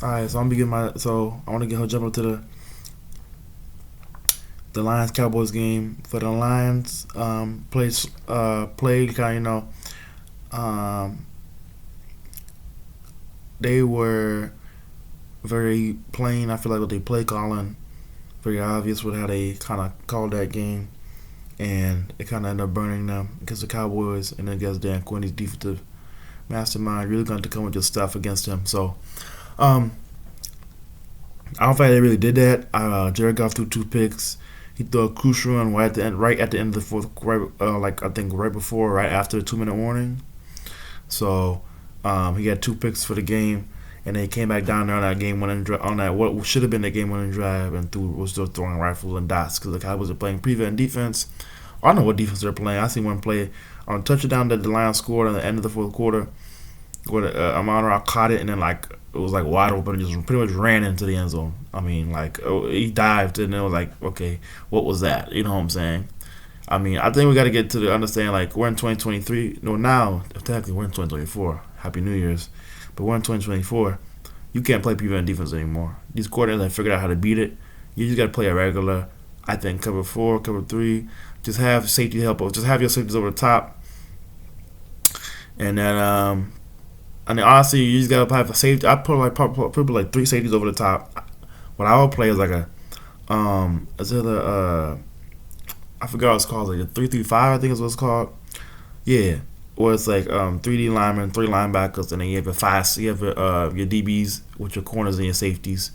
All right, so I'm begin my. So I want to get her jump into the Lions Cowboys game. For the Lions, played kind of um, they were very plain. I feel like with they play calling, very obvious with how they kind of called that game, and it kind of ended up burning them against the Cowboys and then against Dan Quinn's defensive mastermind. Really going to come with your stuff against him. So um, I don't think they really did that. Jared Goff threw 2 picks. He threw a crucial run right at the end of the fourth, right, like I think right before, right after the 2 minute warning. So he had 2 picks for the game, and they came back down there on that game winning on that what should have been the game winning drive, and was still throwing rifles and dots because the Cowboys are playing prevent defense. I don't know what defense they're playing. I seen one play on a touchdown that the Lions scored at the end of the fourth quarter. Where Amon-Ra caught it and then like it was like wide open and just pretty much ran into the end zone. I mean, like he dived and it was like, okay, what was that? You know what I'm saying? I mean, I think we got to get to the understand like we're in 2023. No, now technically we're in 2024. Happy New Year's, but we're in 2024. You can't play prevent defense anymore. These coordinators have figured out how to beat it. You just got to play a regular. I think cover 4, cover 3. Just have safety help. Just have your safeties over the top, and then I mean, honestly, you just gotta have a safety. I put like 3 safeties over the top. What I would play is like a is it a I forgot what it's called, like a 3-3-5. I think is what it's called. Yeah, or it's like 3D linemen, 3 linebackers, and then you have your DBs with your corners and your safeties.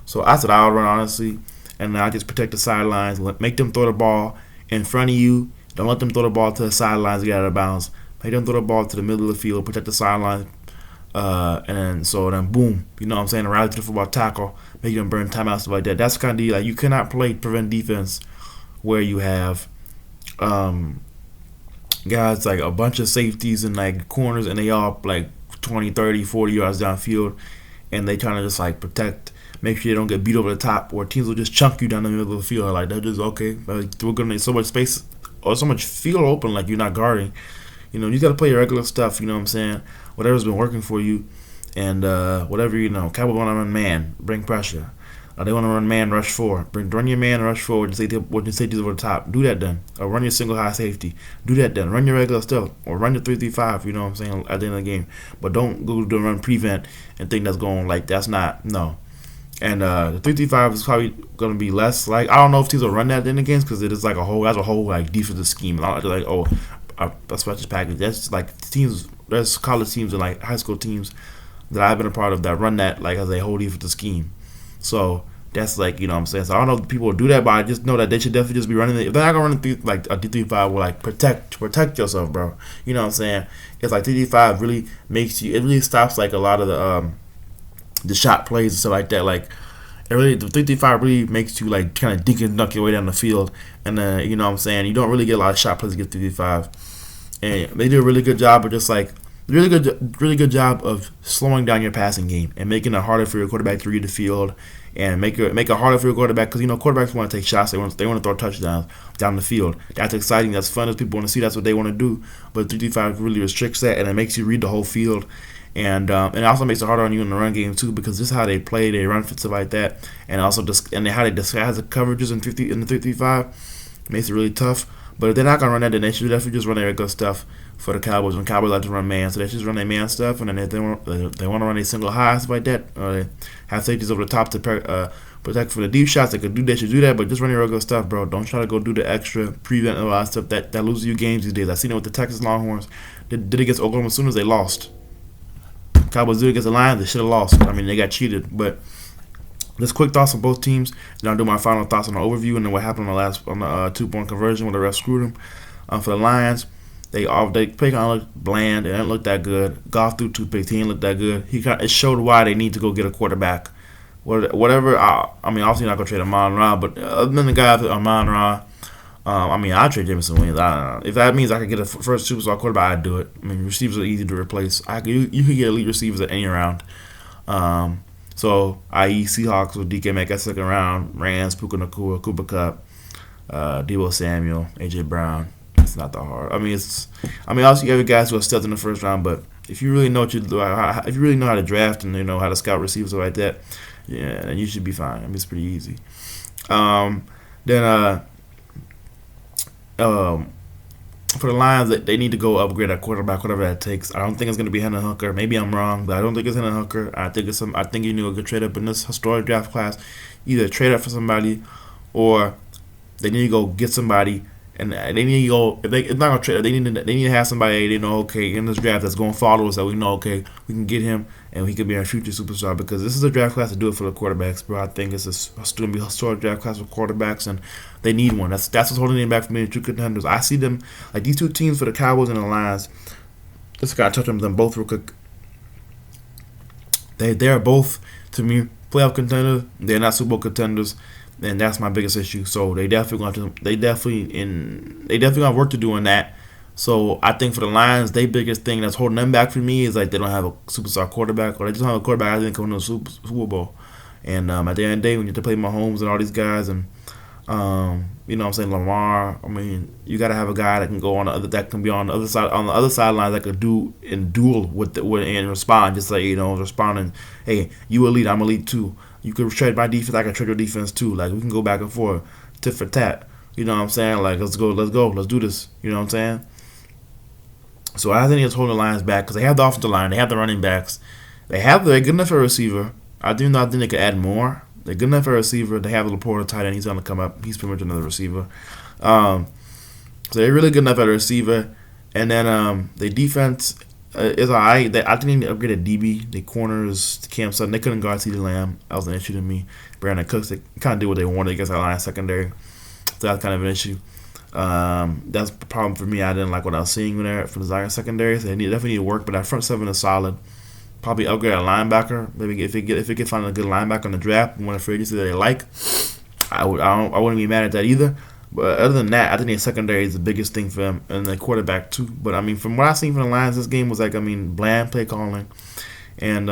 So that's what I would run honestly, and then I just protect the sidelines, make them throw the ball in front of you. Don't let them throw the ball to the sidelines to get out of bounds. Make them throw the ball to the middle of the field, protect the sidelines, and then boom, you know what I'm saying, rally to the football tackle, make them burn timeouts, stuff like that. That's kind of like you cannot play prevent defense where you have um, guys like a bunch of safeties and like corners and they all like 20, 30, 40 yards downfield and they trying to just like protect, make sure they don't get beat over the top or teams will just chunk you down the middle of the field. Like they're just okay, like, we're gonna need so much space or so much field open like you're not guarding. You got to play your regular stuff. You know what I'm saying? Whatever's been working for you, and whatever Cowboys want to run man, bring pressure. They want to run man, rush 4. Run your man, rush 4 with your safeties over the top. Do that then. Or run your single high safety. Do that then. Run your regular stuff. Or run your 3-3-5. You know what I'm saying? At the end of the game, but don't go to run prevent and think that's going like that's not no. And the 3-3-5 is probably going to be less like I don't know if teams will run that in the games because it is like a whole like defensive scheme. Not like a special package. That's just like teams. There's college teams and like high school teams that I've been a part of that run that like as a whole defensive scheme. So that's like what I'm saying. So I don't know if people will do that, but I just know that they should definitely just be running it. If they're not gonna run through like a D3-5 will like protect yourself, bro. You know what I'm saying? It's like D3-5 really makes you. It really stops like a lot of the shot plays and stuff like that. Like it really the 3-5 really makes you like kind of dink and dunk your way down the field, and you know what I'm saying. You don't really get a lot of shot plays against 3-5. And they do a really good job of just like really good job of slowing down your passing game and making it harder for your quarterback to read the field and make it harder for your quarterback because quarterbacks want to take shots. They want to throw touchdowns down the field. That's exciting. That's fun. As people want to see, that's what they want to do. But 3-5 really restricts that and it makes you read the whole field. And it also makes it harder on you in the run game too because this is how they play. They run for stuff like that, and also how they disguise the coverages in the 3-5 makes it really tough. But if they're not gonna run that, then they should definitely just run their regular stuff for the Cowboys. When Cowboys like to run man, so they should just run their man stuff. And then if they want to run a single high stuff like that, or they have safeties over the top to protect for the deep shots, they should do that. But just run your regular stuff, bro. Don't try to go do the extra prevent and all that stuff that loses you games these days. I seen it with the Texas Longhorns. Did it against Oklahoma as soon as they lost. Cowboys did it against the Lions. They should have lost. I mean, they got cheated, but. Just quick thoughts on both teams. Then I'll do my final thoughts on the overview and then what happened on the 2-point conversion where the ref screwed them. For the Lions, they play kind of look bland. It didn't look that good. Goff threw 2 picks. He didn't look that good. It showed why they need to go get a quarterback. Whatever. I mean, obviously not gonna trade Amon-Ra, but other than the guy Amon-Ra, I'd trade Jameson Williams. I don't know. If that means I could get a first superstar quarterback, I'd do it. I mean, receivers are easy to replace. You could get elite receivers at any round. So, i.e. Seahawks with DK Metcalf second round, Rams, Puka Nacua, Cooper Cup, Deebo Samuel, AJ Brown. It's not that hard. Also you have guys who are stealth in the first round, but if you really know what you do, if you really know how to draft and you know how to scout receivers like that, yeah, then you should be fine. I mean, it's pretty easy. Um, then um, for the Lions, they need to go upgrade at quarterback, whatever that takes. I don't think it's going to be Hendon Hooker. Maybe I'm wrong, but I don't think it's Hendon Hooker. I think it's some. I think you need to go trade up in this historic draft class. Either trade up for somebody, or they need to go get somebody, and they need to go. If they it's not gonna trade, they need to have somebody they know. Okay, in this draft that's going to follow us, that we know. Okay, we can get him, and he could be our future superstar, because this is a draft class to do it for the quarterbacks, bro. I think it's going to be a historic draft class for quarterbacks, and they need one. That's what's holding them back from being true contenders. I see them like these two teams for the Cowboys and the Lions. Just gotta touch on them both real quick. They are both, to me, playoff contenders. They're not Super Bowl contenders, and that's my biggest issue. So they definitely going to they definitely got work to do on that. So I think for the Lions, their biggest thing that's holding them back for me is like they don't have a superstar quarterback, or they just don't have a quarterback I think coming to the Super Bowl. And at the end of the day, when you have to play Mahomes and all these guys, and you know what I'm saying, Lamar, I mean, you got to have a guy that can go on the other, that can be on the other sidelines, that could do and duel with and respond, just like, you know, responding. Hey, you elite, I'm elite too. You can trade my defense, I can trade your defense too. Like, we can go back and forth, tit for tat. You know what I'm saying? Like, let's go, let's do this. You know what I'm saying? So I think it's holding the Lions back because they have the offensive line, they have the running backs, they're good enough for a receiver. I do not think they could add more. They're good enough for a receiver. They have Laporta tight end. He's going to come up. He's pretty much another receiver. So they're really good enough at a receiver. And then the defense is all right. I think they need to upgrade at DB. The corners, Cam Sutton, they couldn't guard CeeDee Lamb. That was an issue to me. Brandon Cooks, they kind of did what they wanted against that line secondary. So that's kind of an issue. That's the problem for me. I didn't like what I was seeing there from the Zion secondary. So they definitely need to work. But that front seven is solid. Probably upgrade a linebacker. Maybe if it can find a good linebacker in the draft, one of the free agency that they like, I wouldn't be mad at that either. But other than that, I think the secondary is the biggest thing for them, and the quarterback too. But I mean, from what I've seen from the Lions, this game was like, I mean, bland play calling, and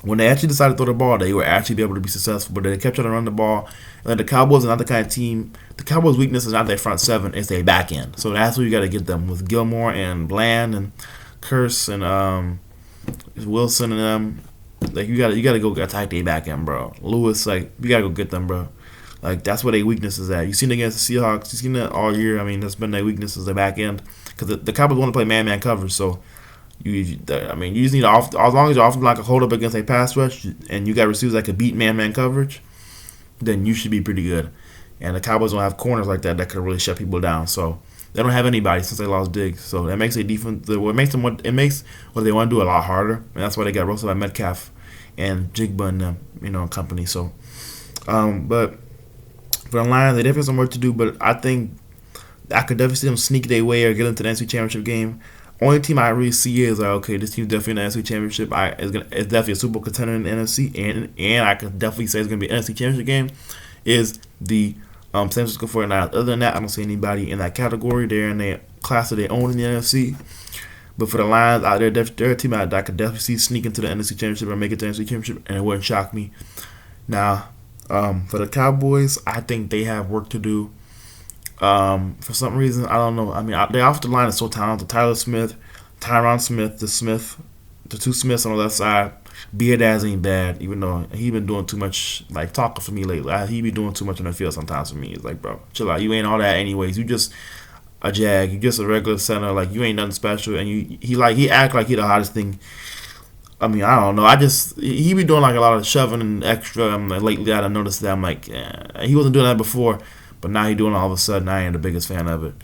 when they actually decided to throw the ball, they were actually be able to be successful. But they kept trying to run the ball. And the Cowboys are not the kind of team. The Cowboys' weakness is not their front seven; it's their back end. So that's where you got to get them with Gilmore and Bland and Curse and Wilson and them. Like, you gotta go attack their back end, bro. Lewis, like, you gotta go get them, bro. Like, that's where their weakness is at. You've seen it against the Seahawks. You've seen it all year. I mean, that's been their weakness, is their back end, because the Cowboys want to play man coverage. So you just need as long as you're often like a hold up against a pass rush, and you got receivers that could beat man coverage, then you should be pretty good. And the Cowboys don't have corners like that could really shut people down. So they don't have anybody since they lost Diggs. So that makes a defense. It makes what they want to do a lot harder. And that's why they got roasted by Metcalf and Jigba and them, you know, company. So, but for the Lions, they definitely have some work to do. But I think I could definitely see them sneak their way or get into the NFC Championship game. Only team I really see is like, okay, this team's definitely in the NFC Championship. It's definitely a Super Bowl contender in the NFC, and I could definitely say it's gonna be an NFC Championship game. Is the San Francisco 49ers. Other than that, I don't see anybody in that category. They're in their class of their own in the NFC. But for the Lions, they're a team I could definitely see sneak into the NFC Championship or make it to the NFC Championship, and it wouldn't shock me. Now, for the Cowboys, I think they have work to do. For some reason, I don't know. I mean, their offensive line is so talented. Tyler Smith, Tyron Smith, the two Smiths on the left side. Beardaz ain't bad, even though he been doing too much, like, talking for me lately. He be doing too much on the field sometimes for me. It's like, bro, chill out. You ain't all that anyways. You just a jag. You just a regular center. Like, you ain't nothing special. And he act like he the hottest thing. I mean, I don't know. He be doing like a lot of shoving and extra. Like, lately, I noticed that. I'm like, he wasn't doing that before, but now he doing it all of a sudden. I ain't the biggest fan of it.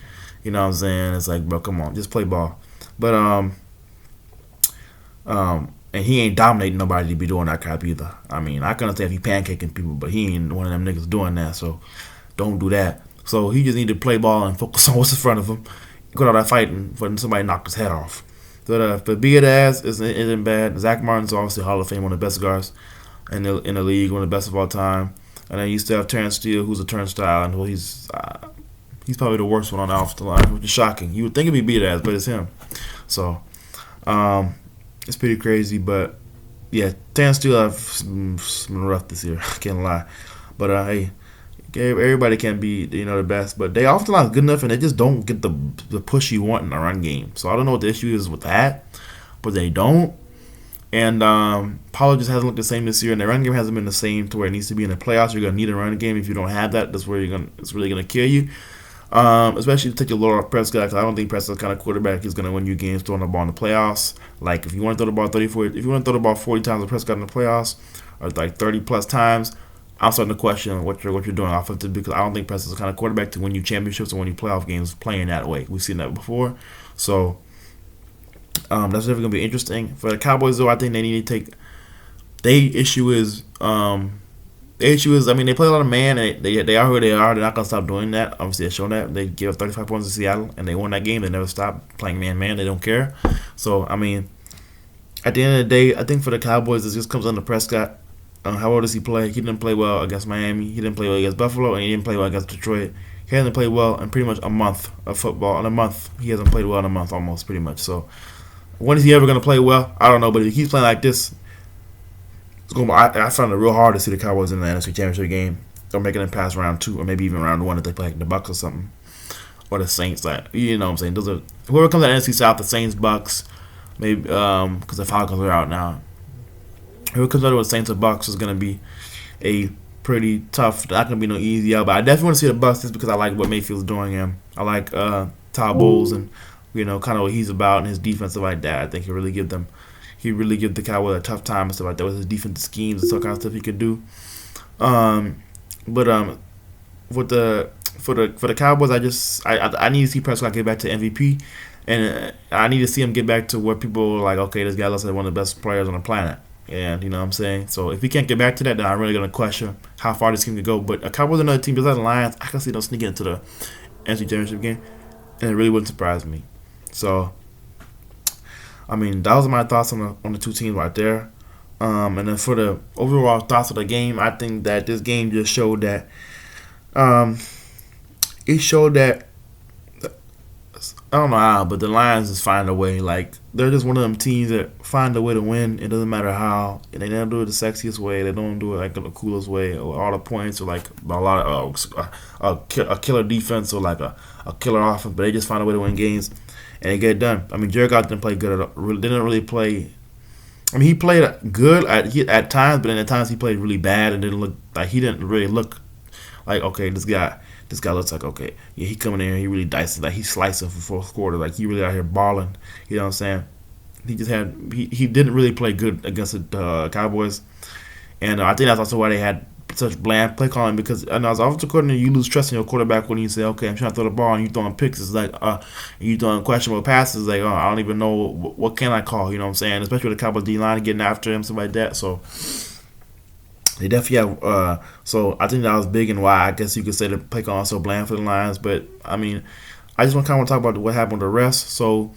You know what I'm saying? It's like, bro, come on, just play ball. But and he ain't dominating nobody to be doing that crap either. I mean, I couldn't say if he pancaking people, but he ain't one of them niggas doing that, so don't do that. So he just need to play ball and focus on what's in front of him. Go out there fighting for somebody knock his head off. So for Beardaz isn't bad. Zach Martin's obviously Hall of Fame, one of the best guards in the league, one of the best of all time. And then you still have Terrence Steele, who's a turnstile, and he's probably the worst one on the offensive line, which is shocking. You would think it'd be Beardaz, but it's him. So, it's pretty crazy, but yeah, Terrence Steele have been rough this year. I can't lie, but hey, everybody can be the best, but they often not good enough, and they just don't get the push you want in the run game. So I don't know what the issue is with that, but they don't. And Pollard just hasn't looked the same this year, and the run game hasn't been the same to where it needs to be in the playoffs. You're gonna need a run game. If you don't have that, that's where it's really gonna kill you. Especially to take your load off Prescott, because I don't think Prescott's the kind of quarterback is gonna win you games throwing the ball in the playoffs. Like if you want to throw the ball 34, if you want to throw the ball 40 times with Prescott in the playoffs, or like 30 plus times, I'm starting to question what you're doing offensively, because I don't think Prescott's the kind of quarterback to win you championships or win you playoff games playing that way. We've seen that before, so. That's definitely gonna be interesting for the Cowboys. Though I think they need to take. The issue is, I mean, they play a lot of man. And they are who they are. They're not gonna stop doing that. Obviously, they've shown that. They gave up 35 points to Seattle, and they won that game. They never stopped playing man. They don't care. So I mean, at the end of the day, I think for the Cowboys, it just comes down to Prescott. How well does he play? He didn't play well against Miami. He didn't play well against Buffalo, and he didn't play well against Detroit. He hasn't played well in pretty much a month of football. In a month, he hasn't played well in a month, almost pretty much. So. When is he ever going to play well? I don't know, but if he keeps playing like this, I find it real hard to see the Cowboys in the NFC Championship game, or making it past round 2, or maybe even round 1 if they play like the Bucks or something, or the Saints. Like, you know what I'm saying? Those are whoever comes out of the NFC South, the Saints, Bucks, maybe because the Falcons are out now. Whoever comes out of the Saints or Bucks is going to be a pretty tough. Not going to be no easy out, but I definitely want to see the Bucks just because I like what Mayfield's doing. Him, I like Todd Bowles and. Kind of what he's about and his defense stuff like that. I think he really give the Cowboys a tough time and stuff like that with his defensive schemes and some kind of stuff he could do. But for the Cowboys, I need to see Prescott get back to MVP, and I need to see him get back to where people are like, okay, this guy looks like one of the best players on the planet. And you know what I'm saying? So if he can't get back to that, then I'm really gonna question how far this team can go. But a Cowboys another team besides the Lions, I can see them sneaking into the NFC Championship game, and it really wouldn't surprise me. So, I mean, that was my thoughts on the two teams right there. And then for the overall thoughts of the game, I think that this game just showed that it showed that I don't know how, but the Lions just find a way. Like, they're just one of them teams that find a way to win. It doesn't matter how. And they don't do it the sexiest way. They don't do it like the coolest way, or all the points, or like a lot of a killer defense, or like a killer offense. But they just find a way to win games, and they get it done. I mean, Jared Goff didn't play good at all. Didn't really play. I mean, he played good at times, but then at times he played really bad and didn't look like he didn't really look like, okay, this guy looks like, okay, yeah, he coming in here, he really dicing, like he slicing for fourth quarter, like he really out here balling. You know what I'm saying? He didn't really play good against the Cowboys, and I think that's also why they had such bland play calling, because as offensive coordinator, you lose trust in your quarterback when you say, okay, I'm trying to throw the ball and you throwing picks. It's like you throwing questionable passes. Like, oh, I don't even know what can I call. You know what I'm saying? Especially with the Cowboys D line getting after him, stuff like that. So they definitely have. So I think that was big, and why I guess you could say the play calling so bland for the Lions. But I mean, I just want to talk about what happened with the refs. So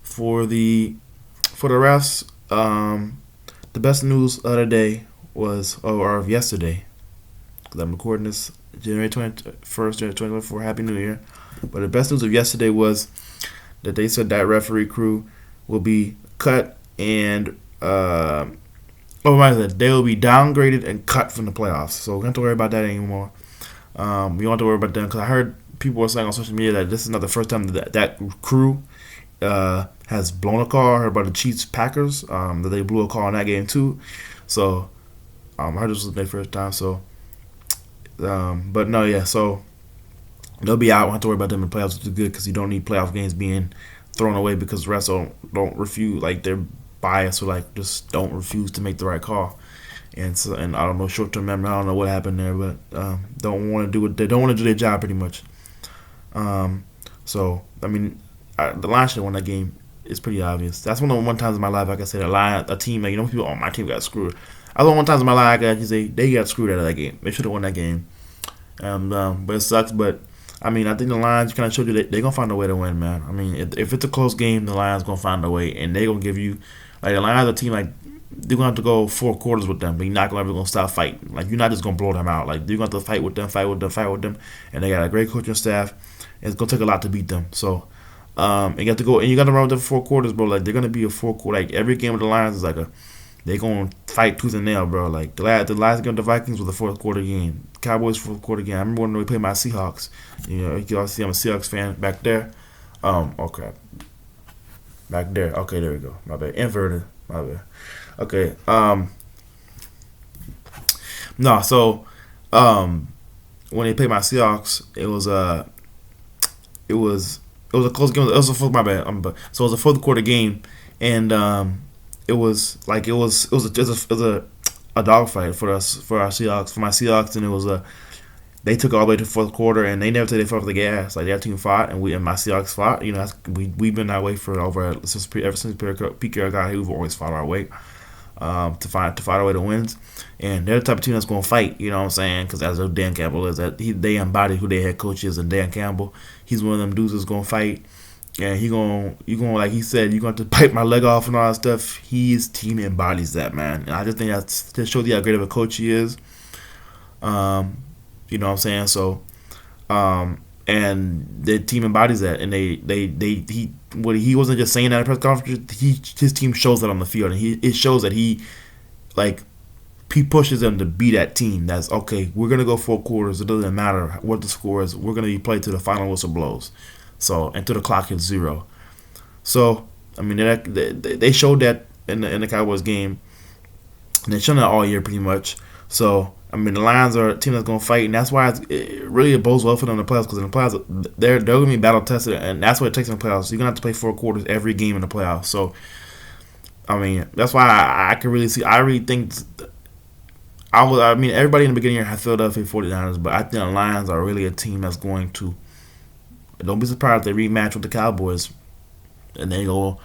for the refs, the best news of the day was, or of yesterday, because I'm recording this January 21st, January 2024. Happy New Year. But the best news of yesterday was that they said that referee crew will be cut and they will be downgraded and cut from the playoffs. So we don't have to worry about that anymore. We don't have to worry about them, because I heard people were saying on social media that this is not the first time that crew has blown a call. I heard about the Chiefs Packers, that they blew a call in that game too. So I heard this was their first time. So but no, yeah, so they'll be out. I don't have to worry about them in the playoffs, which is good, because you don't need playoff games being thrown away because refs don't refuse, like they're biased, or like just don't refuse to make the right call. And so, and I don't know, short term memory, I don't know what happened there, but don't want to do what they don't want to do their job pretty much. So I mean, the Lions should have won that game. It's pretty obvious. That's one of the times in my life I can say a team, like, people, oh, my team got screwed. I was one times in my life I can actually say they got screwed out of that game. They should have won that game. But it sucks. But I mean, I think the Lions kind of showed you that they're gonna find a way to win, man. I mean, if it's a close game, the Lions gonna find a way, and they're gonna give you, like, the Lions are a team, like, they're gonna have to go 4 quarters with them, but you're not ever gonna stop fighting. Like, you're not just gonna blow them out. Like, you're gonna have to fight with them, and they got a great coaching staff. And it's gonna take a lot to beat them. So. You got to go, and you got to run with them 4 quarters, bro. Like, they're gonna be a 4 quarter. Like, every game with the Lions is like they're gonna fight tooth and nail, bro. Like the last game of the Vikings was the 4th quarter game. Cowboys 4th quarter game. I remember when we played my Seahawks. You know, you can all see I'm a Seahawks fan back there. Oh crap. Back there. Okay, there we go. My bad. Inverted. My bad. Okay. No. So, um, when they played my Seahawks, it was a close game. It was my bad. So it was a fourth quarter game, and it was a dogfight for us for our Seahawks for my Seahawks, and it was a they took it all the way to the fourth quarter, and they never took their foot off the gas. Like their team fought, and my Seahawks fought. We've been that way for ever since Pete Carroll got here. We've always fought our way to fight our way to wins, and they're the type of team that's going to fight. You know what I'm saying? Because as Dan Campbell is, they embody who their head coach is, and Dan Campbell, he's one of them dudes that's going to fight. And you gonna like he said, you're going to bite my leg off and all that stuff. His team embodies that, man, and I just think that's to show you how great of a coach he is. Um, you know what I'm saying? So, and the team embodies that, and he wasn't just saying that at a press conference. His team shows that on the field, and it shows that like he pushes them to be that team. That's okay. We're gonna go 4 quarters. It doesn't matter what the score is. We're gonna be played to the final whistle blows. So until the clock hits zero. So I mean they showed that in the Cowboys game, and they've shown that all year pretty much. So I mean the Lions are a team that's gonna fight, and that's why it really bodes well for them in the playoffs, because in the playoffs they're gonna be battle tested, and that's what it takes in the playoffs. You're gonna have to play 4 quarters every game in the playoffs. So I mean that's why I can really see. I really think. I mean, everybody in the beginning here had Philadelphia 49ers, but I think the Lions are really a team that's going to. Don't be surprised if they rematch with the Cowboys, and they go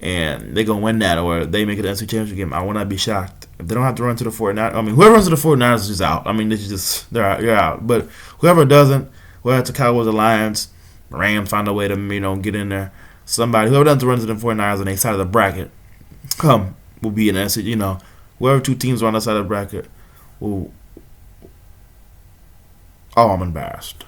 win that, or they make it an NFC Championship game. I will not be shocked if they don't have to run to the 49ers. I mean, whoever runs to the 49ers is just out. I mean, it's just you're out. But whoever doesn't, whether it's the Cowboys, the Lions, Rams find a way to get in there. Whoever doesn't run to the 49ers on their side of the bracket, will be in the NFC. Whoever two teams are on the side of the bracket will. Oh, I'm embarrassed.